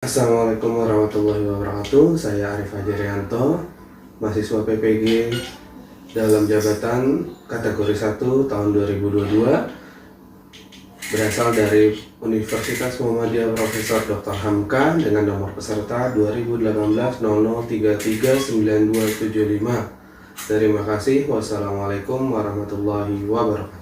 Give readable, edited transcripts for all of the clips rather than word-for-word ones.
Assalamualaikum warahmatullahi wabarakatuh. Saya Arif Hajarianto, mahasiswa PPG dalam jabatan kategori 1 tahun 2022, berasal dari Universitas Muhammadiyah Profesor Dr. Hamka dengan nomor peserta 2018-00339275. Terima kasih. Wassalamualaikum warahmatullahi wabarakatuh.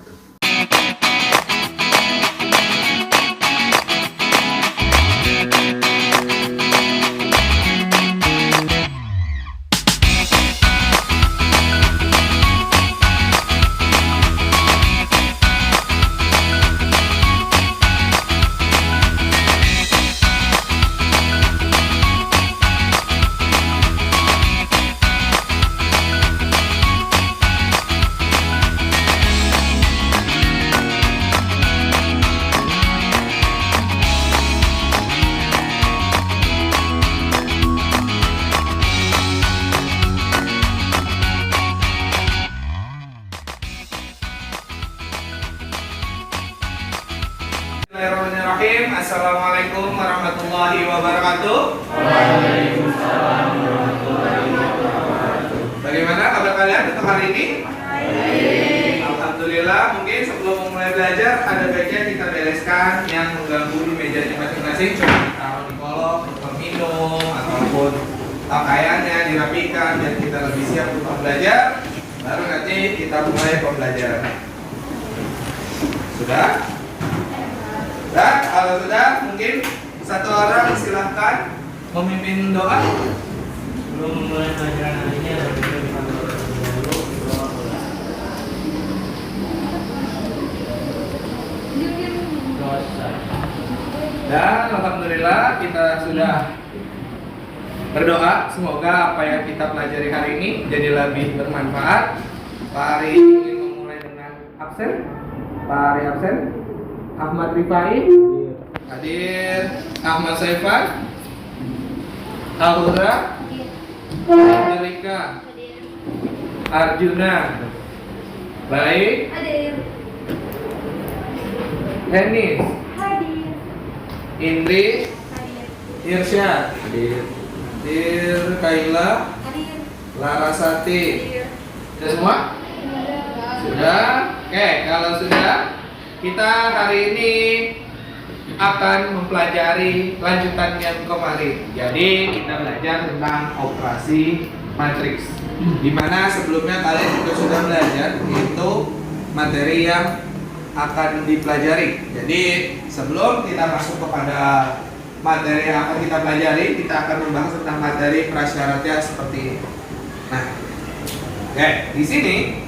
Bismillahirrahmanirrahim. Assalamualaikum warahmatullahi wabarakatuh. Waalaikumsalam warahmatullahi wabarakatuh. Bagaimana kabar kalian untuk hari ini? Baik. Alhamdulillah. Mungkin sebelum memulai belajar ada baiknya kita bereskan yang mengganggu di mejanya masing-masing. Coba ditaruh di kolong untuk minum ataupun pakaiannya dirapikan biar kita lebih siap untuk belajar. Baru nanti kita mulai pembelajaran. Sudah? Dan kalau sudah, mungkin satu orang silahkan memimpin doa. Sebelum memulai pelajaran hari ini, ada kita dulu doa. Dan alhamdulillah kita sudah berdoa. Semoga apa yang kita pelajari hari ini jadi lebih bermanfaat. Pak Ari ingin memulai dengan absen. Pak Ari absen. Ahmad Rifai hadir. Ahmad Saifan, Aura, Amerika, Arjuna, baik. Henis, Indri, Irsyad, Dir, Kaila, Larasati. Sudah semua? Sudah? Oke, kalau sudah, kita hari ini akan mempelajari lanjutan yang kemarin. Jadi kita belajar tentang operasi matriks. Dimana sebelumnya kalian juga sudah belajar, itu materi yang akan dipelajari. Jadi sebelum kita masuk kepada materi yang akan kita pelajari, kita akan membahas tentang materi prasyaratnya seperti ini. Nah, oke, di sini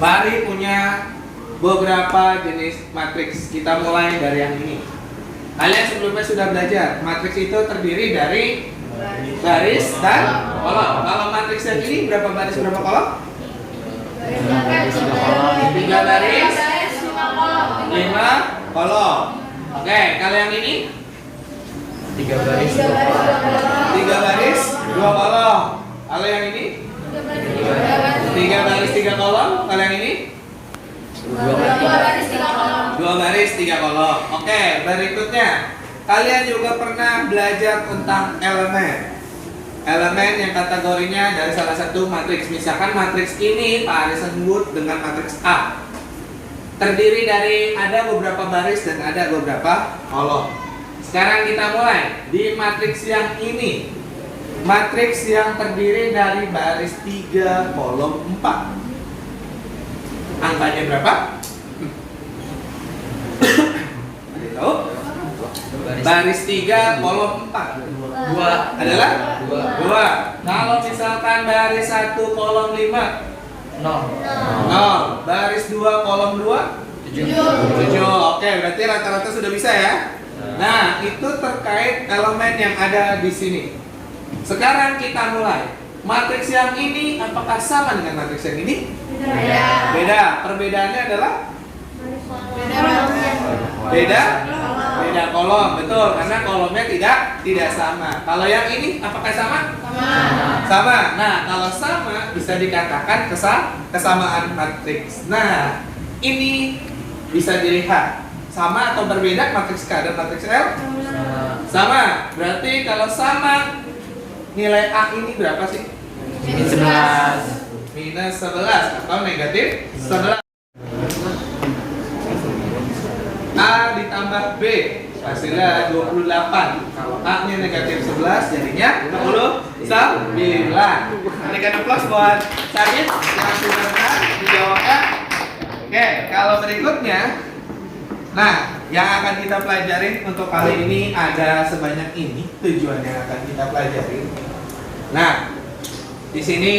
Bari punya beberapa jenis matriks. Kita mulai dari yang ini. Kalian sebelumnya sudah belajar, matriks itu terdiri dari baris dan kolom. Kalau matriks yang ini berapa baris berapa kolom? 3 baris, 5 kolom. Oke, kalau yang ini 3 baris, 3 baris, 2 kolom. Kalau yang ini 3 baris, 3 kolom. Kalau yang ini 2 baris 3 kolom. Oke, berikutnya kalian juga pernah belajar tentang elemen. Elemen yang kategorinya dari salah satu matriks. Misalkan matriks ini Pak Aris sebut dengan matriks A. Terdiri dari ada beberapa baris dan ada beberapa kolom. Sekarang kita mulai di matriks yang ini. Matriks yang terdiri dari baris 3 kolom 4. Angkanya berapa? Ada tahu? Baris 3 kolom 4. 2 adalah 2. Kalau misalkan baris 1 kolom 5 0. Baris 2 kolom 2 7. Oke, berarti rata-rata sudah bisa ya. Nah, itu terkait elemen yang ada di sini. Sekarang kita mulai. Matriks yang ini apakah sama dengan matriks yang ini? Beda. Perbedaannya adalah beda kolom, betul, karena kolomnya tidak sama. Kalau yang ini apakah sama? Sama. Nah, kalau sama bisa dikatakan kesamaan matriks. Nah, ini bisa dilihat Sama atau berbeda matriks K dan matriks L? Sama. Berarti kalau sama, nilai A ini berapa sih? Minus 11 atau negatif 11. A ditambah B hasilnya 28. Kalau A nya negatif 11 jadinya 29. Berikan aplaus buat Sajid yang sudah benar dijawabnya. Oke, kalau berikutnya, nah, yang akan kita pelajarin untuk kali ini ada sebanyak ini tujuan yang akan kita pelajarin. Nah, di sini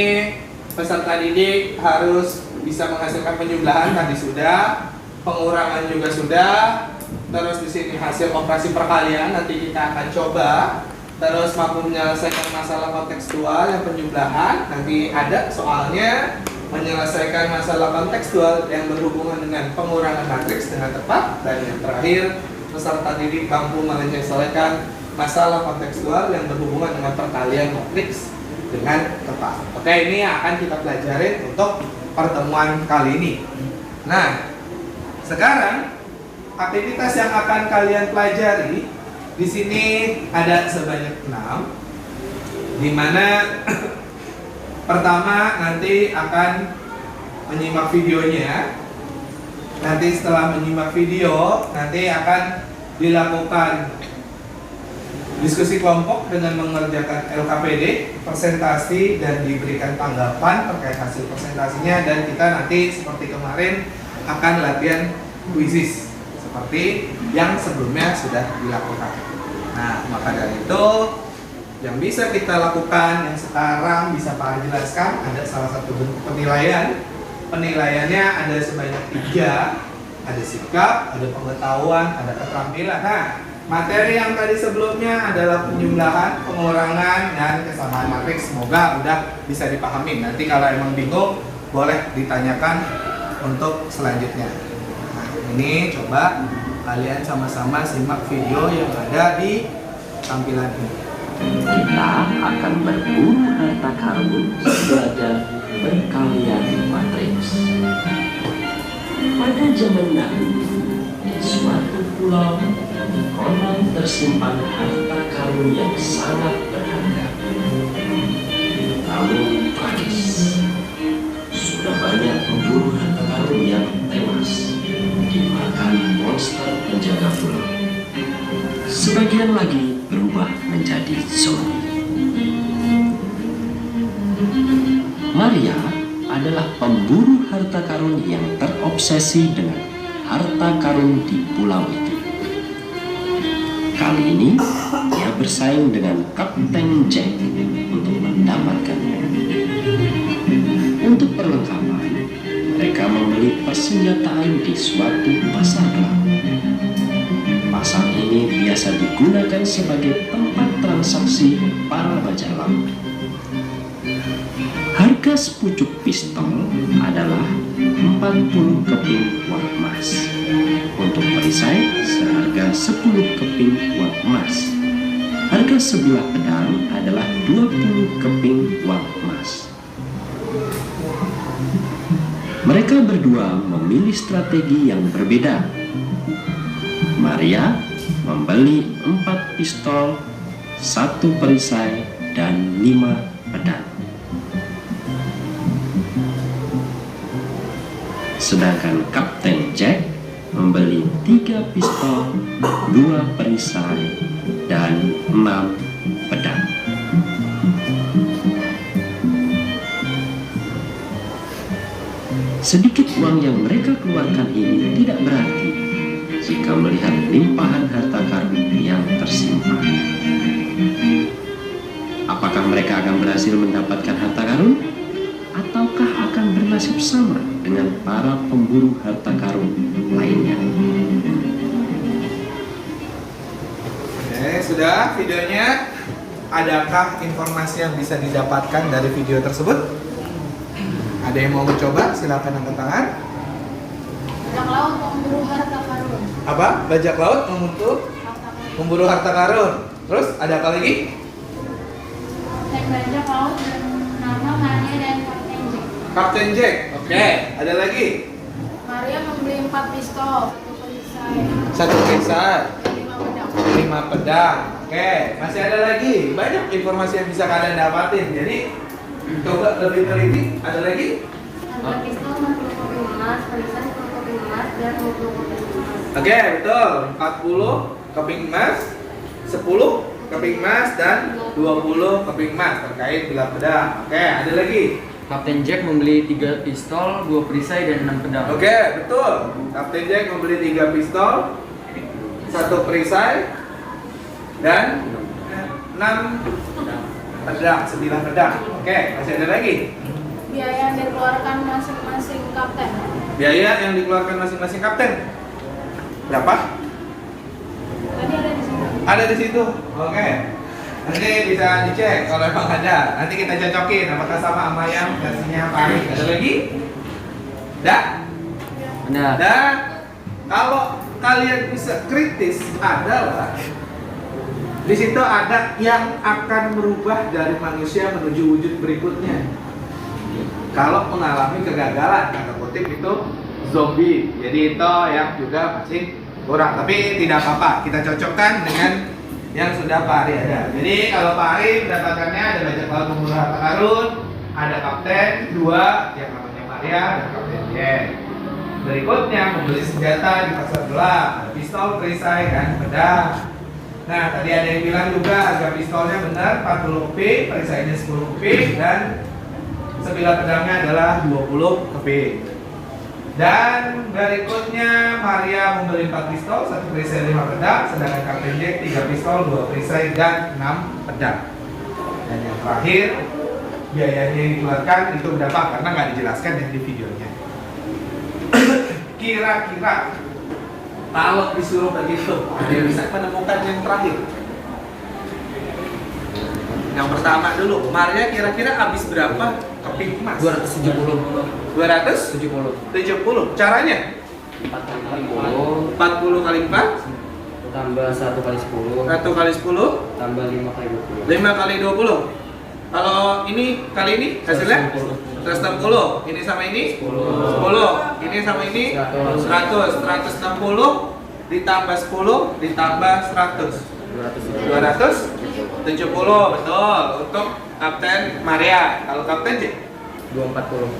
peserta didik harus bisa menghasilkan penjumlahan tadi sudah, pengurangan juga sudah. Terus di sini hasil operasi perkalian nanti kita akan coba. Terus mampu menyelesaikan masalah kontekstual yang penjumlahan. Nanti ada soalnya menyelesaikan masalah kontekstual yang berhubungan dengan pengurangan matriks dengan tepat. Dan yang terakhir, peserta didik mampu menyelesaikan masalah kontekstual yang berhubungan dengan perkalian matriks dengan tepat. Oke, ini yang akan kita pelajarin untuk pertemuan kali ini. Nah, sekarang aktivitas yang akan kalian pelajari di sini ada sebanyak 6, di mana pertama nanti akan menyimak videonya. Nanti setelah menyimak video, nanti akan dilakukan diskusi kelompok dengan mengerjakan LKPD, presentasi, dan diberikan tanggapan terkait hasil presentasinya. Dan kita nanti seperti kemarin akan latihan kuisis seperti yang sebelumnya sudah dilakukan. Nah, maka dari itu yang bisa kita lakukan yang sekarang bisa Pak jelaskan, ada salah satu bentuk penilaian. Penilaiannya ada sebanyak 3, ada sikap, ada pengetahuan, ada keterampilan. Nah, materi yang tadi sebelumnya adalah penjumlahan, pengurangan, dan kesamaan matriks. Semoga udah bisa dipahami. Nanti kalau emang bingung boleh ditanyakan untuk selanjutnya. Nah, ini coba kalian sama-sama simak video yang ada di tampilan ini. Kita akan berburu harta karun sebagai perkalian matriks. Pada zaman dahulu, di suatu pulau konon tersimpan harta karun yang sangat berharga. Namun tragis, sudah banyak pemburu harta karun yang tewas dimakan monster penjaga pulau. Sebagian lagi berubah menjadi zombie. Maria adalah pemburu harta karun yang terobsesi dengan harta karun di pulau itu. Kali ini ia bersaing dengan Kapten Jack untuk mendapatkannya. Untuk perlengkapan, mereka membeli persenjataan di suatu pasar gelap. Pasar ini biasa digunakan sebagai tempat transaksi para bajak laut. Harga sepucuk pistol adalah 40 keping uang emas. Untuk perisai seharga 10 keping uang emas. Harga sebilah pedang adalah 20 keping uang emas. Mereka berdua memilih strategi yang berbeda. Maria membeli 4 pistol, 1 perisai, dan 5 pedang. Sedangkan Kapten Jack membeli 3 pistol, 2 perisai, dan 6 pedang. Sedikit uang yang mereka keluarkan ini tidak berarti jika melihat limpahan harta karun yang tersimpan. Apakah mereka akan berhasil mendapatkan harta karun? Ataukah akan bernasib sama dengan para pemburu harta karun lainnya? Oke, sudah videonya. Adakah informasi yang bisa didapatkan dari video tersebut? Ada yang mau mencoba? Silakan angkat tangan. Bajak laut memburu harta karun. Apa? Bajak laut memburu harta karun. Terus ada apa lagi? Naik bajak laut dan nama Maria dan Kapten Jack. Kapten Jack. Oke. Ada lagi? Maria membeli 4 pistol, 1 perisai, 1 perisai, 5 pedang. Oke, masih ada lagi. Banyak informasi yang bisa kalian dapatin. Jadi coba lebih teliti. Ada lagi? Ada pistol 40 kopi emas, perisai 10 kopi emas, dan 20 kopi emas. Oke, betul. 40 keping emas, 10 keping emas, dan 20 keping emas terkait gelar pedang. Oke, ada lagi? Kapten Jack membeli 3 pistol, 2 perisai, dan 6 pedang. Oke, betul. Kapten Jack membeli 3 pistol, 1 perisai, dan 6 pedang, 9 pedang. Oke, masih ada lagi? Biaya yang dikeluarkan masing-masing kapten. Biaya yang dikeluarkan masing-masing kapten. Berapa? Tadi ada di sini. Ada di situ. Oke. Nanti bisa dicek kalau emang ada. Nanti kita cocokin apakah sama yang versinya Pak Arif. Ada lagi? Dah? Nah, Dan kalau kalian bisa kritis adalah di situ ada yang akan merubah dari manusia menuju wujud berikutnya. Kalau mengalami kegagalan, kata kutip itu zombie. Jadi itu yang juga masih kurang. Tapi tidak apa-apa, kita cocokkan dengan yang sudah Pak Ari ada. Jadi kalau Pak Ari mendapatkannya ada bajak laut pembunuh harta karun, ada kapten 2 yang namanya Maria dan kapten Jen. Berikutnya membeli senjata di pasar gelap, ada pistol, perisai, dan pedang. Nah tadi ada yang bilang juga harga pistolnya benar 40 keping, perisainya 10 keping, dan sebilah pedangnya adalah 20 keping. Dan berikutnya Maria membeli 4 pistol, 1 perisai, 5 pedang, sedangkan Kapten Jack 3 pistol, 2 perisai, dan 6 pedang. Dan yang terakhir biayanya yang dikeluarkan itu berapa? Karena nggak dijelaskan yang di videonya. Kira-kira kalau disuruh begitu, ada yang bisa menemukan yang terakhir? Yang pertama dulu, Maria kira-kira habis berapa keping emas? 270. 270. Caranya? 40 40 kali 4 tambah 1 kali 10 1 kali 10 tambah 5 kali 20. 5 kali 20. Kalau ini kali ini hasilnya 160. Ini sama ini 10. Ini sama ini 100. 160 ditambah 10 ditambah 100. 270. Betul. Untuk Kapten Maria. Kalau Kapten J 240.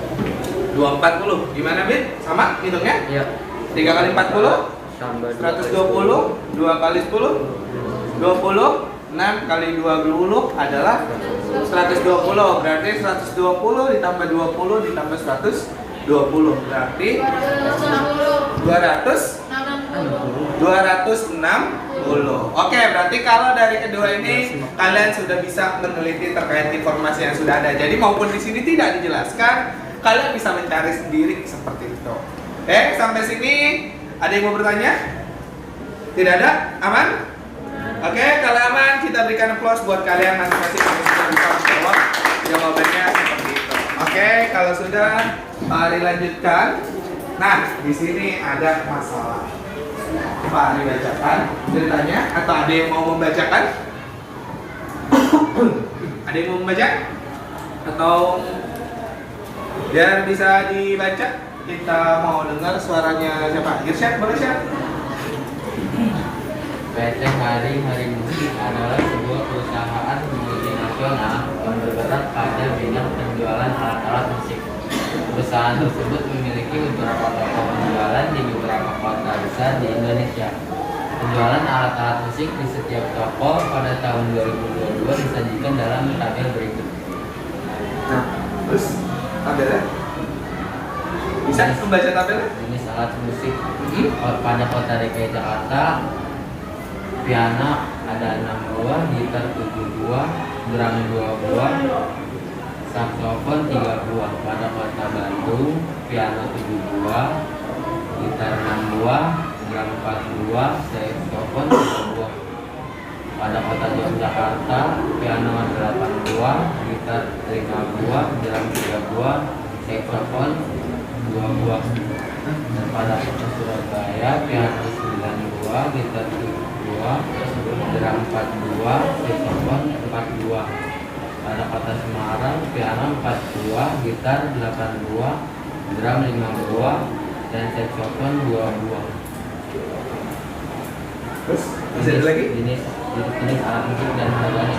240. Gimana, Bin? Sama hitungnya? Iya. 3 kali 40 Tambah 120, 2 kali 10 20, 6 kali 20 adalah 120. Berarti 120 ditambah 20 ditambah 120 berarti 260. Oke, berarti kalau dari kedua ini kalian sudah bisa meneliti terkait informasi yang sudah ada. Jadi maupun di sini tidak dijelaskan, kalian bisa mencari sendiri seperti itu. Sampai sini ada yang mau bertanya? Tidak ada? Aman? Oke, kalau aman kita berikan applause buat kalian masing-masing yang sudah bisa menjawab jawabannya seperti itu. Oke, kalau sudah mari lanjutkan. Nah, di sini ada masalah. Pak Ari bacakan ceritanya atau ada yang mau membacakan? Ada yang mau membaca? Atau biar bisa dibaca, kita mau dengar suaranya siapa? Irsyad, boleh Syad? PT Hari Musik adalah sebuah perusahaan multinasional yang bergerak pada bidang penjualan alat-alat musik. Perusahaan tersebut memiliki beberapa toko penjualan di beberapa kota besar di Indonesia. Penjualan alat-alat musik di setiap toko pada tahun 2022 disajikan dalam tabel berikut. Nah, terus tabelnya? Bisa membaca tabelnya? Jenis alat musik pada kota DKI Jakarta: piano ada 6 buah, gitar 7 buah, drum 2 buah, saksofon 3 buah. Pada kota Bandung, piano 7 buah, gitar 6 buah, drum 4 buah, saksofon 3 buah. Pada kota Yogyakarta, piano 8 buah, gitar 5 buah, drum 3 buah, saksofon 2 buah. Dan pada kota Surabaya, piano 9 buah, gitar 7 buah, drum 4 buah, saksofon 4 buah. Pada kota Semarang, piano 4 buah, gitar 8 buah, drum 5 buah, dan saksofon 2 buah. Terus masih ada lagi? Jenis alat musik dan harganya.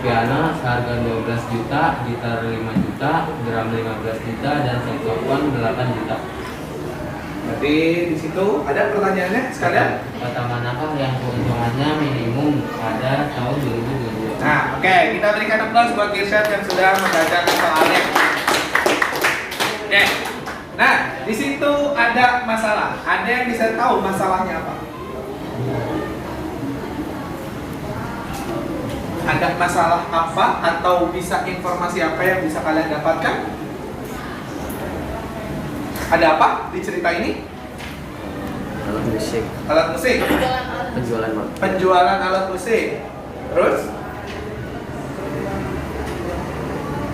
Piano seharga 12 juta, gitar 5 juta, drum 15 juta, dan saxophone 8 juta. Berarti di situ ada pertanyaannya sekalian? Kata manakah yang keuntungannya minimum pada tahun 2020? Nah, oke, kita berikan aplaus buat Irsyad yang sudah membacakan soalnya. Oke. Nah, di situ ada masalah. Ada yang bisa tahu masalahnya apa? Ada masalah apa atau bisa informasi apa yang bisa kalian dapatkan? Ada apa di cerita ini? Alat musik, Alat musik, penjualan penjualan alat musik. Terus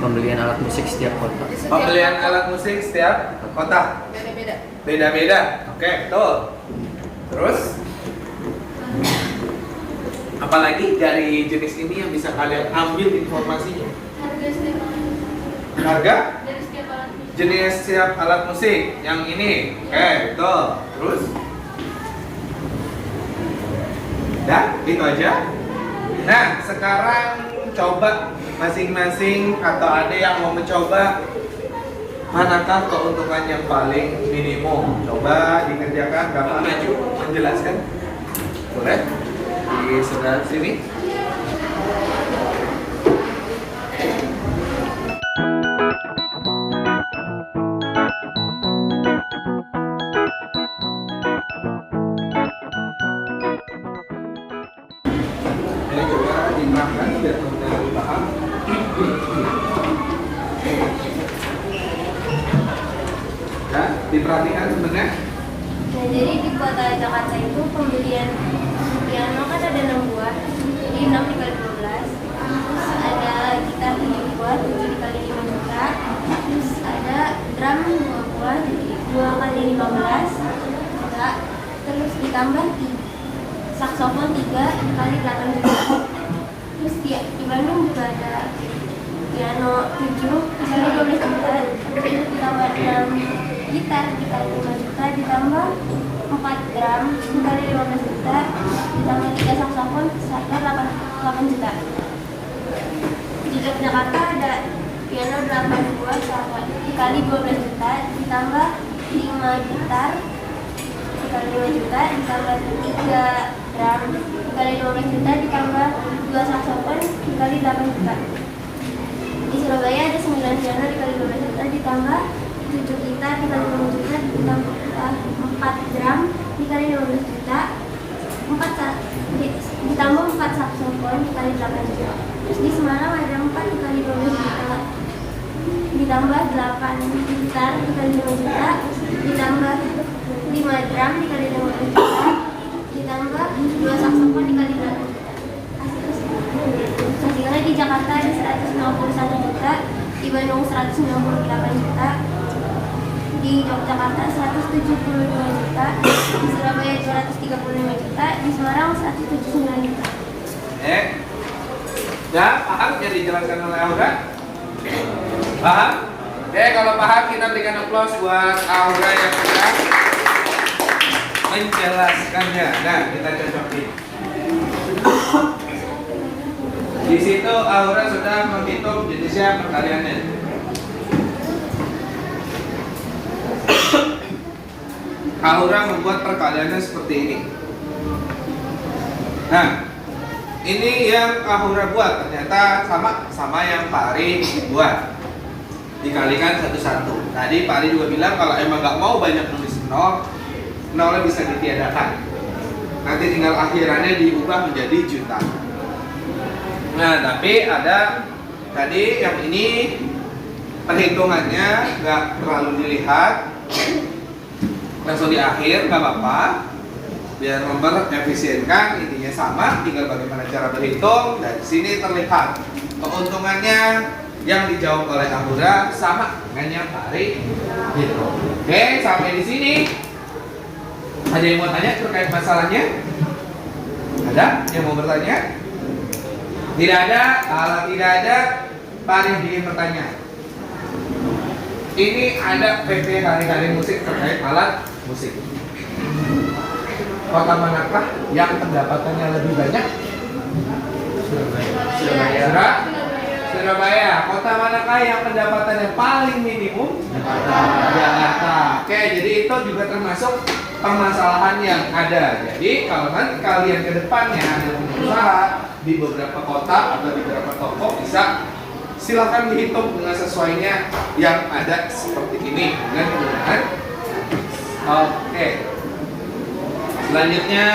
pembelian alat musik setiap kota. pembelian alat musik setiap kota. Beda-beda. Beda-beda. Oke, betul. Terus apalagi dari jenis ini yang bisa kalian ambil informasinya? Harga setiap Harga dari setiap alat musik. jenis setiap alat musik yang ini. Oke, betul. Terus dan itu aja. Nah, sekarang coba masing-masing atau ada yang mau mencoba manakah keuntungan yang paling minimum. Coba dikerjakan, Bapak maju menjelaskan. Boleh? Di sebelah sini. Ini coba diterangkan biar teman-teman paham. Ya, diperhatikan sebenarnya. Nah, jadi di kota Jakarta itu pembelian piano kan ada 6 buah, jadi 6 dikali 12. Terus ada gitar 7 buah, 7 dikali 5 juta. Terus ada drum 2 buah, jadi 2 kali 15 juta. Terus ditambah saksofon 3 dikali 8 juta. Terus di Bandung juga ada piano 7 dikali 12 juta. Terus ditambah 6 gitar dikali 5 juta, ditambah 4 drum dikali 15 juta, ditambah 3 saksofon seharga 8 juta. Di Yogyakarta ada piano 8 buah dikali 12 juta, ditambah 5 gitar dikali 5 juta, ditambah 3 drum dikali 12 juta, ditambah 2 saksofon dikali 8 juta. Di Surabaya ada 9 piano dikali 12 juta, ditambah 7 gitar dikali 5 juta, ditambah 4 drum dikali 15 juta, ditambah 4 saksofon dikali 8 juta. Terus di Semarang ada 4 dikali 12 juta, ditambah 8 gitar dikali 5 juta, ditambah 5 drum dikali 15 juta, ditambah 2 saksofon dikali 8 juta. Hasilnya di Jakarta ada 191 juta, di Bandung 198 juta, di Yogyakarta 175 juta, di Surabaya 235 juta, di Semarang 179 juta. Ya, paham yang dijelaskan oleh Aura? Paham? Kalau paham kita berikan aplaus buat Aura yang sudah menjelaskannya. Nah, kita cocokin. Di situ Aura sudah menghitung jenisnya perkaliannya. Aura membuat perkaliannya seperti ini. Nah, ini yang Aura buat ternyata sama yang Pak Ari buat. Dikalikan satu-satu. Tadi Pak Ari juga bilang kalau emang nggak mau banyak nulis nolnya bisa ditiadakan. Nanti tinggal akhirannya diubah menjadi juta. Nah, tapi ada tadi yang ini perhitungannya nggak terlalu dilihat, langsung di akhir nggak apa-apa, biar memperefisienkan. Intinya sama, tinggal bagaimana cara berhitung. Dari sini terlihat keuntungannya yang dijawab oleh Aura sama dengan yang Pak Ari gitu. Oke, sampai di sini. Ada yang mau tanya terkait masalahnya? Ada yang mau bertanya? Tidak ada. Kalau tidak ada, Pak Ari bikin pertanyaan. Ini ada PP hari-hari musik terkait alat musik. Kota manakah yang pendapatannya lebih banyak? Surabaya. Kota manakah yang pendapatannya paling minimum? Jakarta. Oke, jadi itu juga termasuk permasalahan yang ada. Jadi kalau nanti kalian ke depannya ada usaha di beberapa kota atau di beberapa toko, bisa silakan dihitung dengan sesuainya yang ada seperti ini dengan menggunakan. Oke. Selanjutnya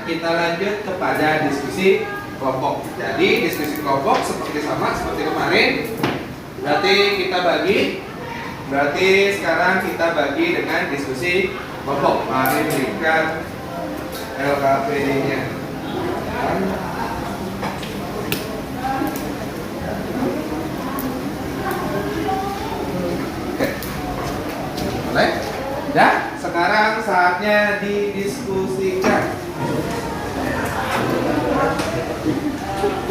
kita lanjut kepada diskusi kelompok. Jadi diskusi kelompok seperti kemarin. Berarti kita bagi. Berarti sekarang kita bagi dengan diskusi kelompok. Mari berikan LKPD-nya. Oke. Mulai. Dah, sekarang saatnya didiskusikan.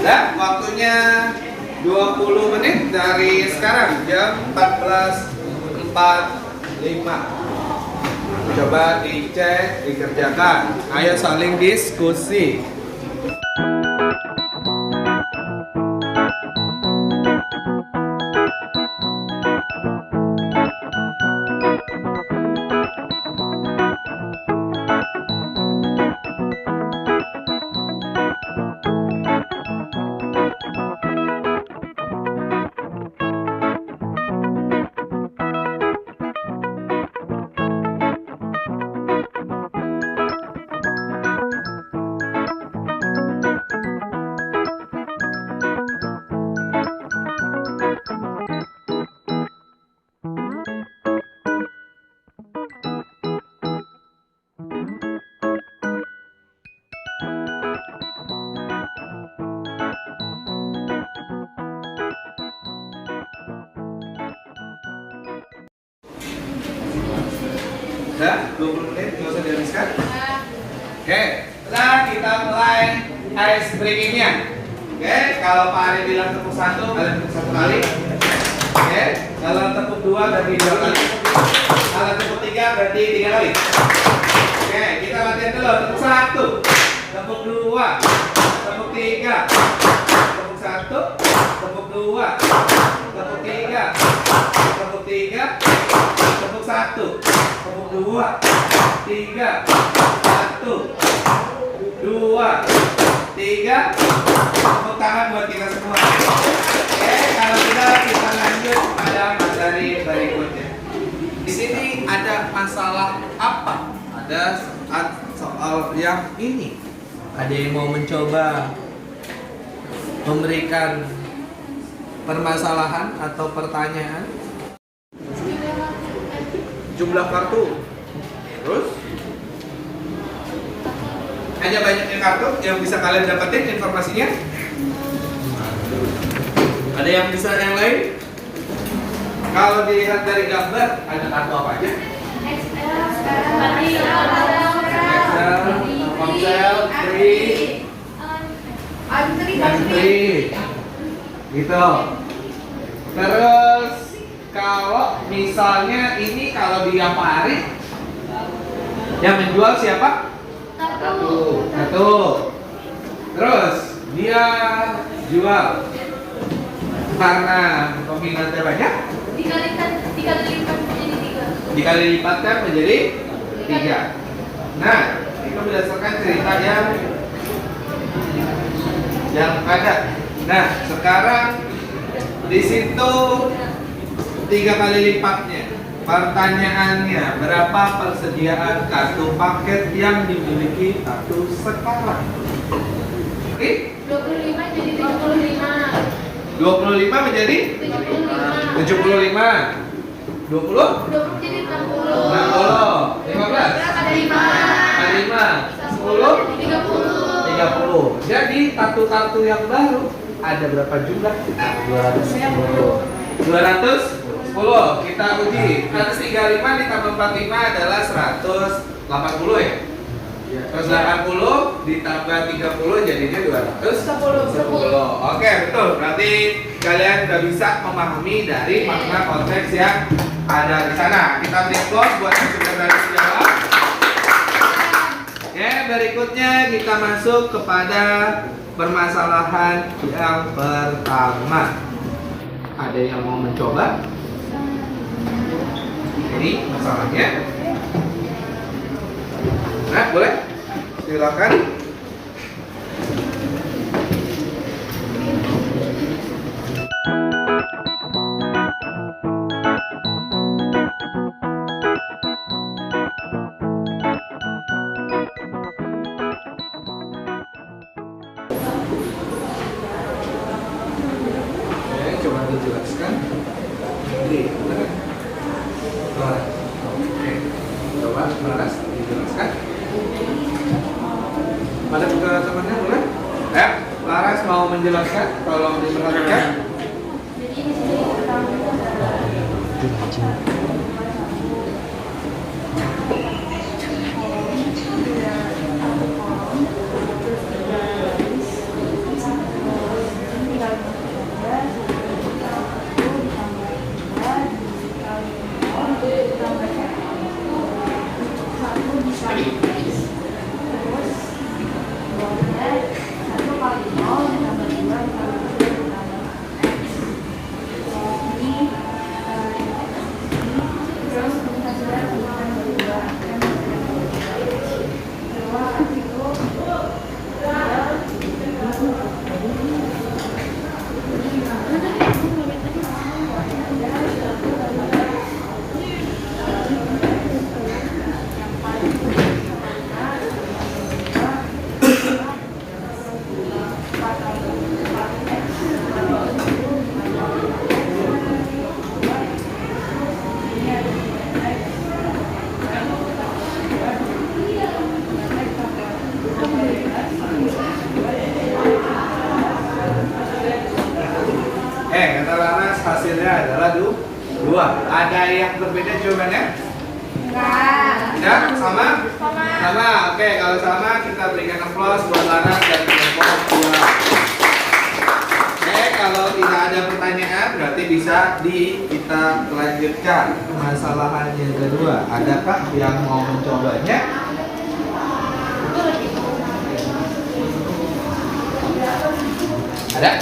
Dan waktunya 20 menit dari sekarang, jam 14.45. Coba dicek, dikerjakan. Ayo saling diskusi. Udah, 20 menit, nggak usah dihabiskan. Oke, sekarang kita mulai ice breaking-nya. Oke, kalau Pak Ari bilang tepuk 1, kalian tepuk 1 kali. Oke, kalau tepuk 2 berarti 2 kali. Kalau tepuk 3 berarti 3 kali. Oke, kita latihan dulu. Tepuk 1, tepuk 2, tepuk 3, tepuk 1, tepuk 2, tepuk 3, tepuk 3, tepuk 1, tepuk 2, 3, 1, 2, 3. Tepuk tangan buat kita semua. Oke, kalau tidak kita lanjut pada materi berikutnya. Di sini ada masalah apa? Ada soal yang ini. Ada yang mau mencoba memberikan permasalahan atau pertanyaan? Jumlah kartu. Terus? Hanya banyaknya kartu yang bisa kalian dapetin informasinya? Ada yang bisa yang lain? Kalau dilihat dari gambar, ada kartu apa aja? Ponsel, antri, gitu. Terus kalau misalnya ini kalau dia Pak Ari, yang menjual siapa? Satu. Terus dia jual karena peminatnya banyak. Dikali lipatkan menjadi 3. Nah, itu berdasarkan cerita yang ada. Nah, sekarang di situ 3 kali lipatnya. Pertanyaannya, berapa persediaan kartu paket yang dimiliki kartu sekarang? Oke? 25 jadi 75. 25 menjadi 75. 20? 20 jadi 60. 60. 15? Ada 5. 5. 10? 30. Jadi kartu-kartu yang baru ada berapa jumlah? 210. Kita uji. 135 ditambah 45 adalah 180 ya. Terus 80 ditambah 30 jadinya 210. Oke, betul. Berarti kalian udah bisa memahami dari makna konteks yang ada di sana. Kita beri applause buat yang sudah berani menjawab. Oke, berikutnya kita masuk kepada permasalahan yang pertama. Ada yang mau mencoba? Ini masalahnya. Nah, boleh? Silakan. Coba dijelaskan. Oke. Coba Laras dijelaskan. Ada buka temannya boleh? Ya, Laras mau menjelaskan. Tolong diperhatikan. Jadi di sini pertama itu ada Kata Laras hasilnya adalah 2. Ada yang berbeda jawabannya? Enggak, sama? Sama. Oke, kalau sama kita berikan aplaus buat Laras dan kelompok 2. Oke, kalau tidak ada pertanyaan berarti bisa kita lanjutkan permasalahannya kedua. Adakah yang mau mencobanya? Ada?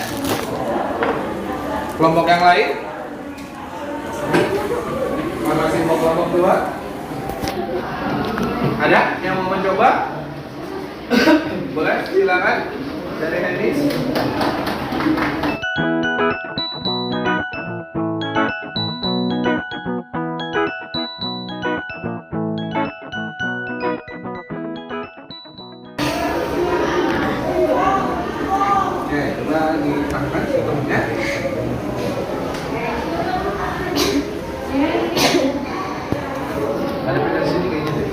Kelompok yang lain? Masih mau kelompok 2? Ada yang mau mencoba? Boleh, silakan. Dari Hendis. Oke, coba ditangkap sebelumnya. Ada pilihan sini kayaknya deh.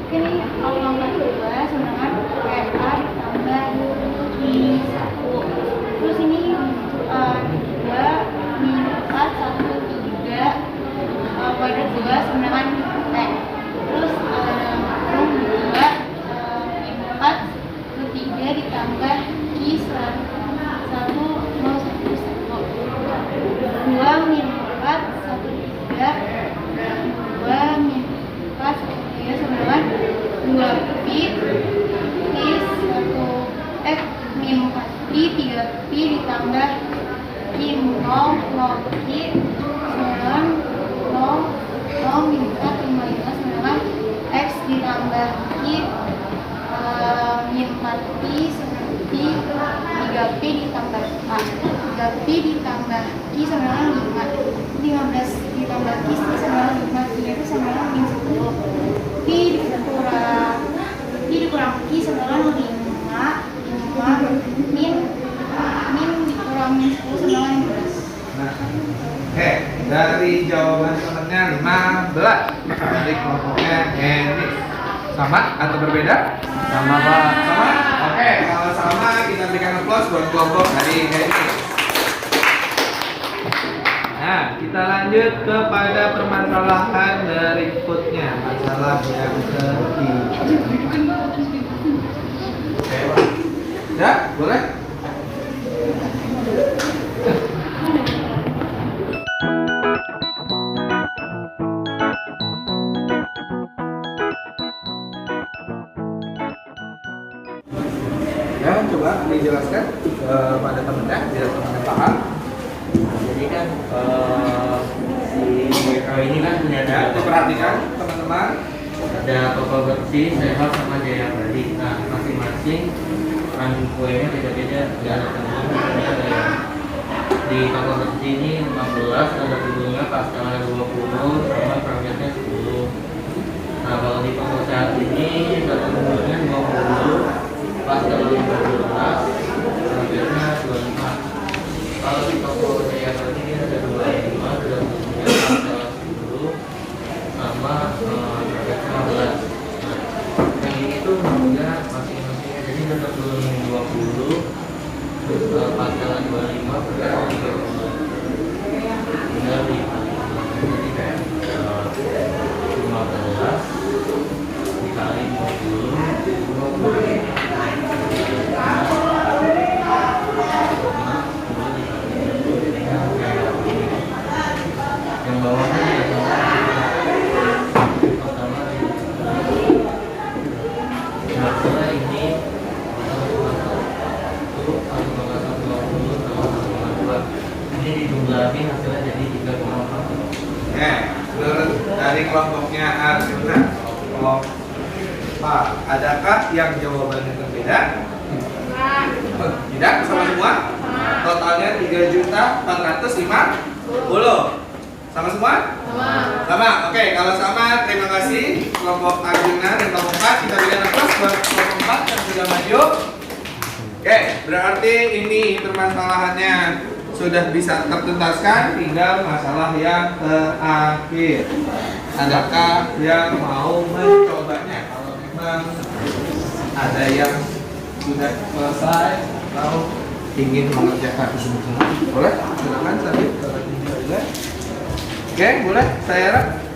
Ini nomor 2 sedangkan FA ditambah I1. Terus ini 2 min 4 1 3 kuadrat 2 sedangkan T. Terus rum 2 min 4 3 ditambah I 1 0 1 1. 2 min 4 1 3 2 min 4 1 3 sama dengan 2 pi is 1 f min 4 pi 3 pi ditambah i 0 0 pi sama dengan 0 0 min 4 sama dengan x ditambah i min 4 pi sama pi 3 pi ditambah a 3 pi ditambah i sama dengan 5 15 ditambah i sama dengan 5 itu sama dengan min 10 pi dikurang i sama dengan 5 min dikurang min 10 sama dengan 15. Nah, dari jawaban temennya 15 dari kelompoknya Hendis. Sama atau berbeda? Sama Pak. Sama? Oke, kalau sama kita berikan aplaus buat kelompok dari Hendis. Nah, kita lanjut kepada permasalahan berikutnya. Masalah yang ketiga. Ya, boleh? dijelaskan pada temennya biar temennya paham. Jadi kan si Roy ini kan punya Ya, diperhatikan teman-teman. ada toko bersih, sehat sama Jaya Bali. Nah, masing-masing ranking kuenya beda-beda. Nggak ada teman, ada yang di toko bersih ini 15, ada dulunya pastelnya 20, sama perangkatnya 10. Nah, kalau di toko sehat ini satu dulunya 20, pastelnya 15, perangkatnya 25. Kalau di toko Jaya Bali ini ada 25, ada dulunya pastelnya 10, sama perangkatnya 15. Nah, yang ini tuh juga masing-masingnya, jadi tetap dulu 20, terus pastelnya 25, perangkatnya 30. Tinggal di jadi kayak 15 dikali 20 yang bawahnya ya pertama hasilnya ini 1,20 ini dijumlahin hasilnya jadi 3,4. Menurut dari kelompoknya Arjuna, Pak, adakah yang jawabannya berbeda? Tidak, sama semua? Totalnya 3.450.000. Sama semua? Sama. Oke, kalau sama, terima kasih kelompok Arjuna dan kelompok 4. Kita berikan aplaus buat kelompok 4 yang sudah maju. Oke, berarti ini permasalahannya sudah bisa tertuntaskan, tinggal masalah yang terakhir. Adakah yang mau mencobanya? Kalau memang ada yang sudah selesai atau ingin mengerjakan boleh, silakan sambil boleh. Oke, boleh, saya harap.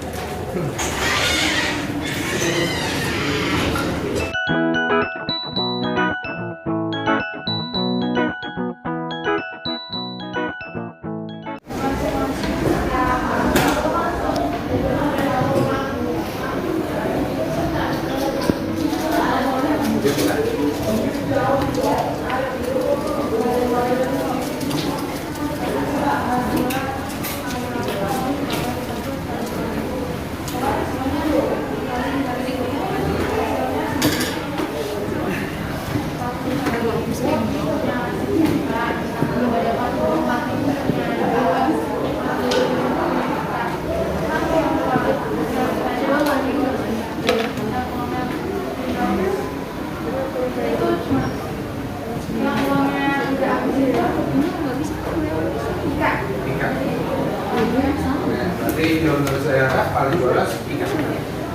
Berarti menurut saya paling boros ikan.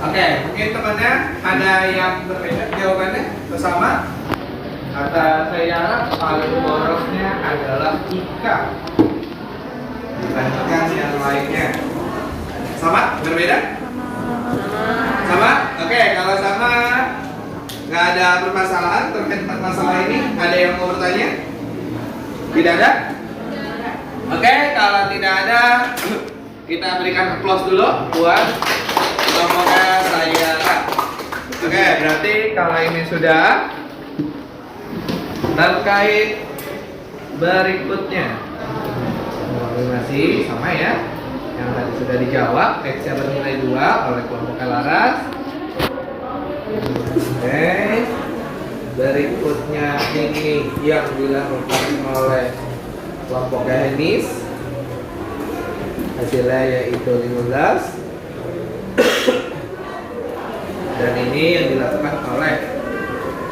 Oke, mungkin temannya ada yang berbeda jawabannya bersama. Kata saya harap paling borosnya adalah ikan dibandingkan yang lainnya. Sama? Berbeda? Sama? Oke, kalau sama nggak ada permasalahan terkait masalah ini. Ada yang mau bertanya? Tidak ada? Oke, kalau tidak ada, kita berikan applause dulu buat kelompoknya saya. Oke, berarti kalau ini sudah terkait berikutnya. Masih sama ya. Yang tadi sudah dijawab, X-nya bernilai 2 oleh kelompok Laras. Oke. Berikutnya ini yang dilakukan oleh kelompok Henis. Hasilnya yaitu 15. Dan ini yang dilakukan oleh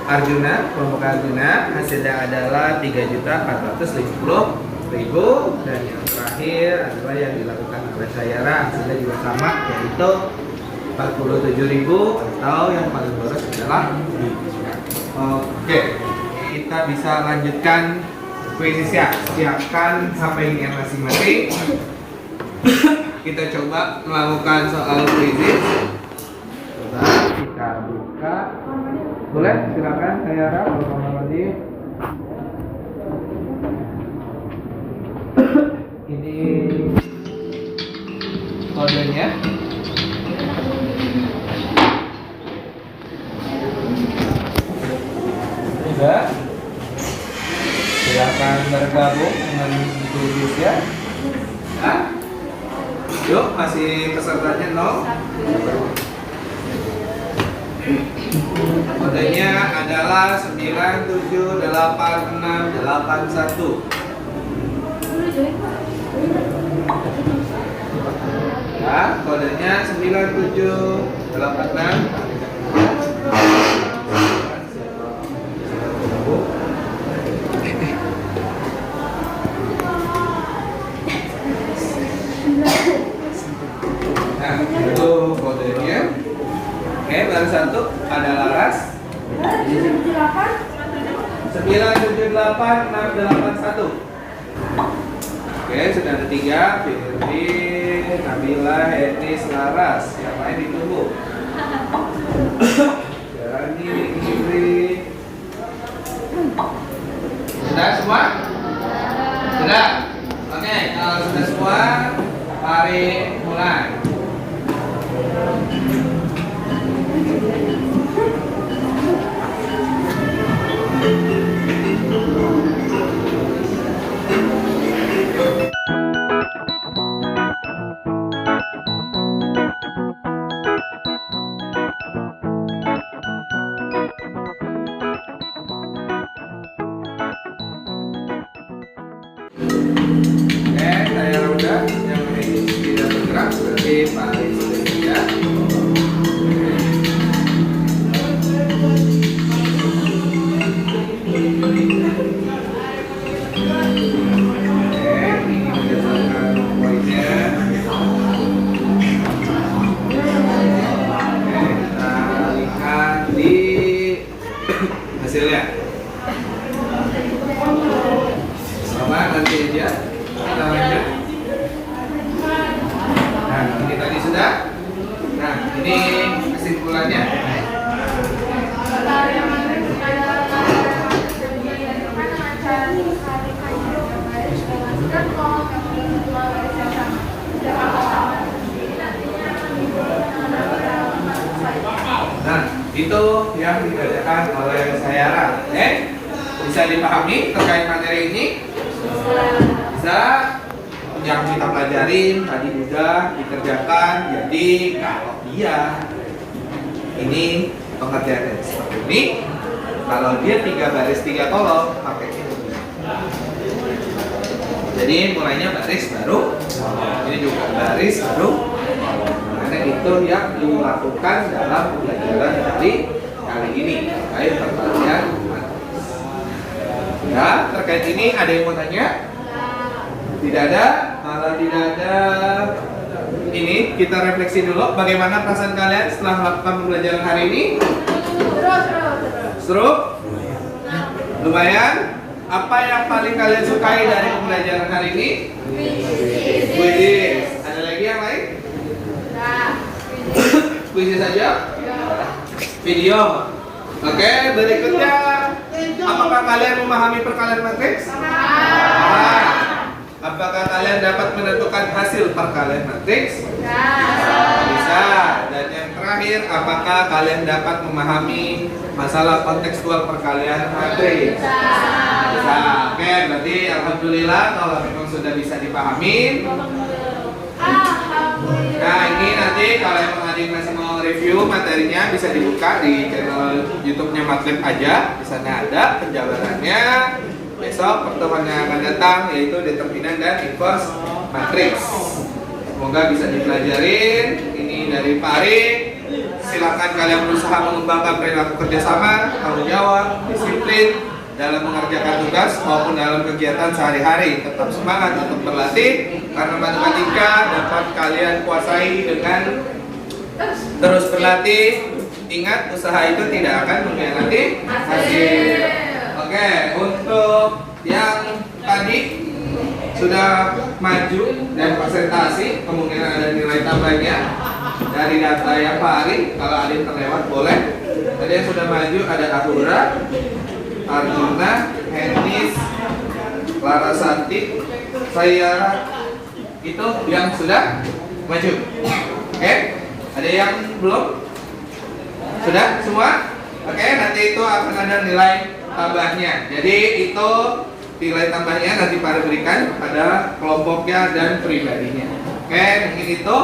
Arjuna, kelompok Arjuna, hasilnya adalah 3.450.000. Dan yang terakhir adalah yang dilakukan oleh Sayara, hasilnya juga sama, yaitu 47.000, atau yang paling boros adalah 3. Oke, kita bisa lanjutkan kuisnya. Siapkan HP-nya masing-masing. Kita coba melakukan soal kuis. Coba kita buka. Boleh, silakan Sayara kalau mau mandi. Ini kodenya. Sudah. akan bergabung dengan Tulis ya. Hah? Yuk, masih pesertanya 0. Kodenya adalah 978681. Ya, kodenya 9786. Nah, itu kodenya. Oke, baru satu ada Laras. 978681. Oke, sudah ada 3. Firly, Nabila, Henis, Laras. Yang lain ditunggu. Jarani, Ibri. Sudah semua? Sudah? Oke, kalau sudah semua, mari mulai. Saya udah yang ini tidak bergerak berarti paling sudah tidak. Ini berdasarkan poinnya. Kita lihat di hasilnya. Sama nanti aja. Kita lanjut. Nah, ini tadi sudah. Nah, ini kesimpulannya. Nah, itu yang dikerjakan oleh Sayara. Bisa dipahami terkait materi ini? Bisa. Yang kita pelajarin tadi udah dikerjakan. Jadi kalau dia ini pengerjaan seperti ini, kalau dia 3 baris 3 kolom pakai ini. Jadi mulainya baris baru, ini juga baris baru. Karena itu yang dilakukan dalam pembelajaran dari kali ini terkait perkalian matris. Ya, terkait ini ada yang mau tanya? Tidak ada, malah tidak ada. Ini kita refleksi dulu. Bagaimana perasaan kalian setelah melakukan pembelajaran hari ini? Seru? Lumayan? Apa yang paling kalian sukai dari pembelajaran hari ini? Kuis. Ada lagi yang lain? Kuis saja? Video. Oke, berikutnya. Apakah kalian memahami perkalian matriks? Apakah kalian dapat menentukan hasil perkalian matriks? Bisa. Dan yang terakhir, apakah kalian dapat memahami masalah kontekstual perkalian matriks? Bisa. Oke, berarti alhamdulillah kalau memang sudah bisa dipahami. Nah, ini nanti kalau emang adik masih mau review materinya bisa dibuka di channel YouTube-nya Matlab aja. Di sana ada penjabarannya. Besok pertemuan yang akan datang yaitu determinan dan inverse matriks. Semoga bisa dipelajarin. Ini dari Pak Ari. Silakan kalian berusaha mengembangkan perilaku kerjasama, tanggung jawab, disiplin dalam mengerjakan tugas maupun dalam kegiatan sehari-hari. Tetap semangat untuk berlatih karena matematika dapat kalian kuasai dengan terus berlatih. Ingat, usaha itu tidak akan mengkhianati hasil. Oke, untuk yang tadi sudah maju dan presentasi, kemungkinan ada nilai tambahnya dari data yang Pak Ari. Kalau ada yang terlewat boleh. Tadi yang sudah maju ada Ahura, Arjuna, Henis, Larasati, Sayara. Itu yang sudah maju. Oke, ada yang belum? Sudah semua? Oke, nanti itu akan ada nilai tambahnya. Jadi itu nilai tambahnya nanti Pak Ari berikan kepada kelompoknya dan pribadinya. Oke, mungkin itu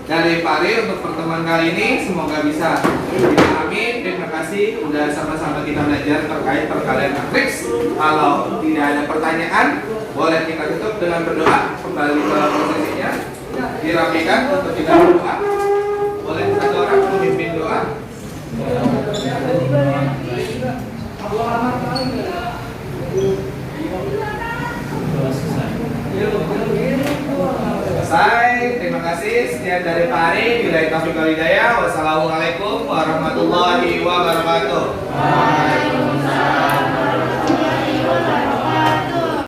dari Pak Ari untuk pertemuan kali ini. Semoga bisa dipahami. Terima kasih sudah sama-sama kita belajar terkait perkalian matriks. Kalau tidak ada pertanyaan, boleh kita tutup dengan berdoa. Kembali ke posisinya, dirapikan untuk kita berdoa. Boleh satu orang memimpin doa. Selesai. Terima kasih. Sekian dari Pak Ari. Billahi taufiq wal hidayah. Wassalamualaikum warahmatullahi wabarakatuh.